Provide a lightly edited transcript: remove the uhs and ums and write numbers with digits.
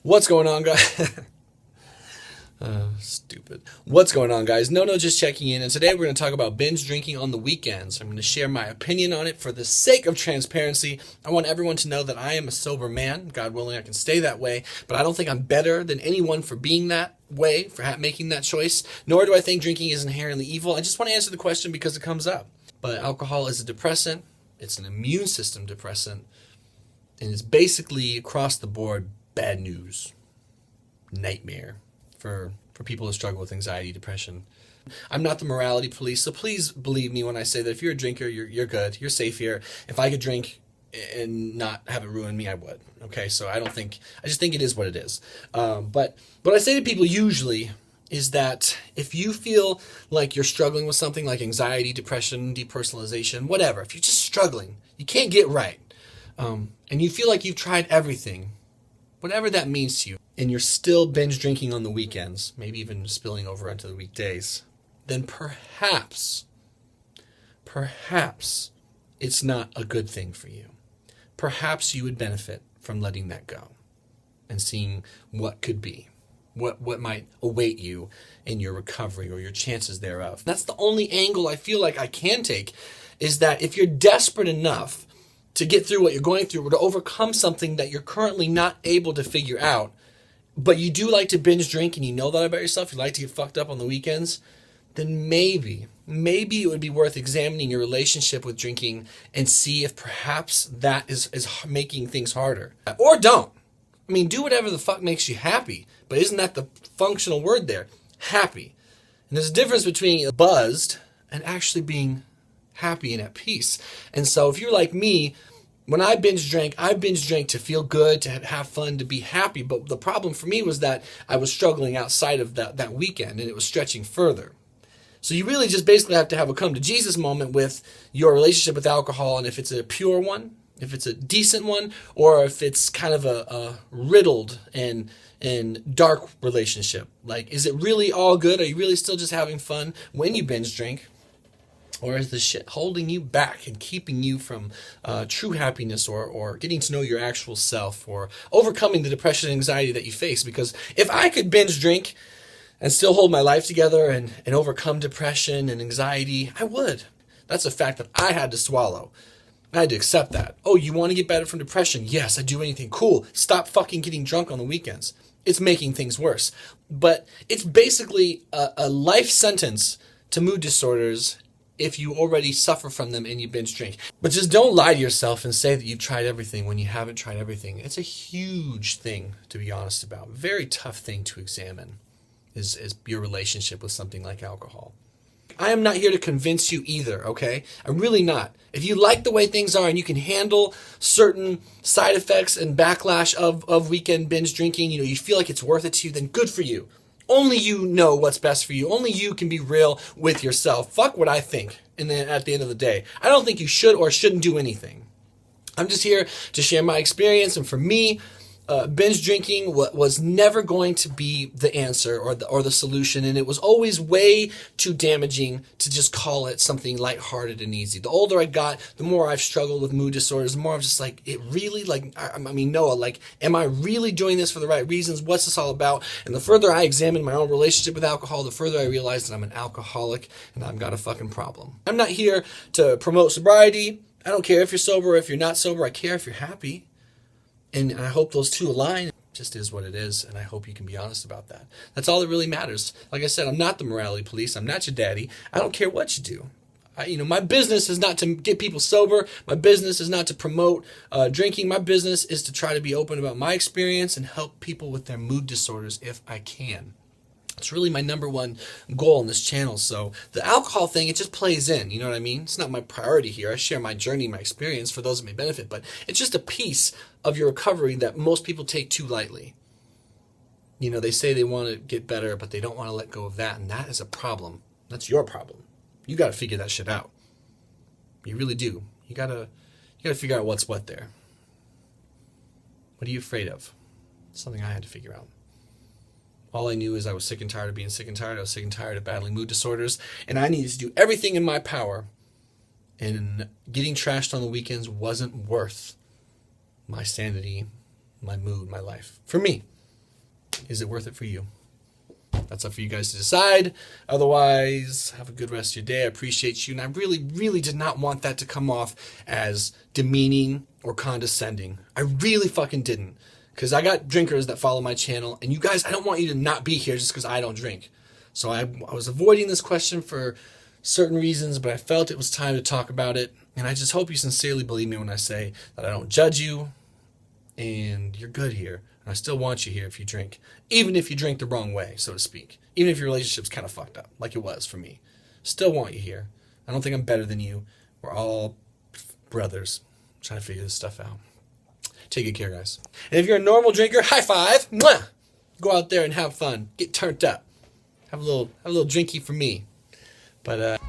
What's going on, guys? Stupid. What's going on, guys? No, just checking in. And today we're going to talk about binge drinking on the weekends. I'm going to share my opinion on it for the sake of transparency. I want everyone to know that I am a sober man. God willing, I can stay that way. But I don't think I'm better than anyone for being that way, for making that choice. Nor do I think drinking is inherently evil. I just want to answer the question because it comes up. But alcohol is a depressant. It's an immune system depressant. And it's basically across the board bad news. Nightmare for people who struggle with anxiety, depression. I'm not the morality police, so please believe me when I say that if you're a drinker, you're good, you're safe here. If I could drink and not have it ruin me, I would. Okay, so I just think it is what it is. But what I say to people usually is that if you feel like you're struggling with something like anxiety, depression, depersonalization, whatever, if you're just struggling, you can't get right, and you feel like you've tried everything, whatever that means to you, and you're still binge drinking on the weekends, maybe even spilling over into the weekdays, then perhaps it's not a good thing for you. Perhaps you would benefit from letting that go and seeing what could be, what might await you in your recovery or your chances thereof. That's the only angle I feel like I can take, is that if you're desperate enough to get through what you're going through or to overcome something that you're currently not able to figure out, but you do like to binge drink and you know that about yourself, you like to get fucked up on the weekends, then maybe it would be worth examining your relationship with drinking and see if perhaps that is making things harder. Or don't. I mean, do whatever the fuck makes you happy, but isn't that the functional word there? Happy. And there's a difference between buzzed and actually being happy and at peace. And so if you're like me, when I binge drank to feel good, to have fun, to be happy. But the problem for me was that I was struggling outside of that weekend, and it was stretching further. So you really just basically have to have a come to Jesus moment with your relationship with alcohol, and if it's a pure one, if it's a decent one, or if it's kind of a riddled and dark relationship. Like, is it really all good? Are you really still just having fun when you binge drink? Or is the shit holding you back and keeping you from true happiness or getting to know your actual self or overcoming the depression and anxiety that you face? Because if I could binge drink and still hold my life together and overcome depression and anxiety, I would. That's a fact that I had to swallow. I had to accept that. Oh, you want to get better from depression? Yes, I'd do anything. Cool. Stop fucking getting drunk on the weekends. It's making things worse. But it's basically a life sentence to mood disorders if you already suffer from them and you binge drink. But just don't lie to yourself and say that you've tried everything when you haven't tried everything. It's a huge thing to be honest about. Very tough thing to examine is your relationship with something like alcohol. I am not here to convince you either, okay? I'm really not. If you like the way things are and you can handle certain side effects and backlash of weekend binge drinking, you feel like it's worth it to you, then good for you. Only you know what's best for you. Only you can be real with yourself. Fuck what I think. And then at the end of the day, I don't think you should or shouldn't do anything. I'm just here to share my experience. And for me, binge drinking was never going to be the answer or the solution, and it was always way too damaging to just call it something lighthearted and easy. The older I got, the more I've struggled with mood disorders, the more I'm just like, it really, like, I mean, Noah, like, am I really doing this for the right reasons? What's this all about? And the further I examine my own relationship with alcohol, the further I realize that I'm an alcoholic and I've got a fucking problem. I'm not here to promote sobriety. I don't care if you're sober or if you're not sober. I care if you're happy. And I hope those two align. It just is what it is, and I hope you can be honest about that. That's all that really matters. Like I said, I'm not the morality police. I'm not your daddy. I don't care what you do. My business is not to get people sober. My business is not to promote drinking. My business is to try to be open about my experience and help people with their mood disorders if I can. It's really my number one goal on this channel. So the alcohol thing, it just plays in, you know what I mean? It's not my priority here. I share my journey, my experience for those that may benefit, but it's just a piece of your recovery that most people take too lightly. They say they want to get better, but they don't want to let go of that, and that is a problem. That's your problem. You got to figure that shit out. You really do. You got to figure out what's what there. What are you afraid of? Something I had to figure out. All I knew is I was sick and tired of being sick and tired. I was sick and tired of battling mood disorders. And I needed to do everything in my power. And getting trashed on the weekends wasn't worth my sanity, my mood, my life. For me, is it worth it for you? That's up for you guys to decide. Otherwise, have a good rest of your day. I appreciate you. And I really, really did not want that to come off as demeaning or condescending. I really fucking didn't. Because I got drinkers that follow my channel. And you guys, I don't want you to not be here just because I don't drink. So I was avoiding this question for certain reasons, but I felt it was time to talk about it. And I just hope you sincerely believe me when I say that I don't judge you. And you're good here. And I still want you here if you drink. Even if you drink the wrong way, so to speak. Even if your relationship's kind of fucked up, like it was for me. Still want you here. I don't think I'm better than you. We're all brothers trying to figure this stuff out. Take good care, guys. And if you're a normal drinker, high five. Mwah! Go out there and have fun. Get turned up. Have a little drinky for me. But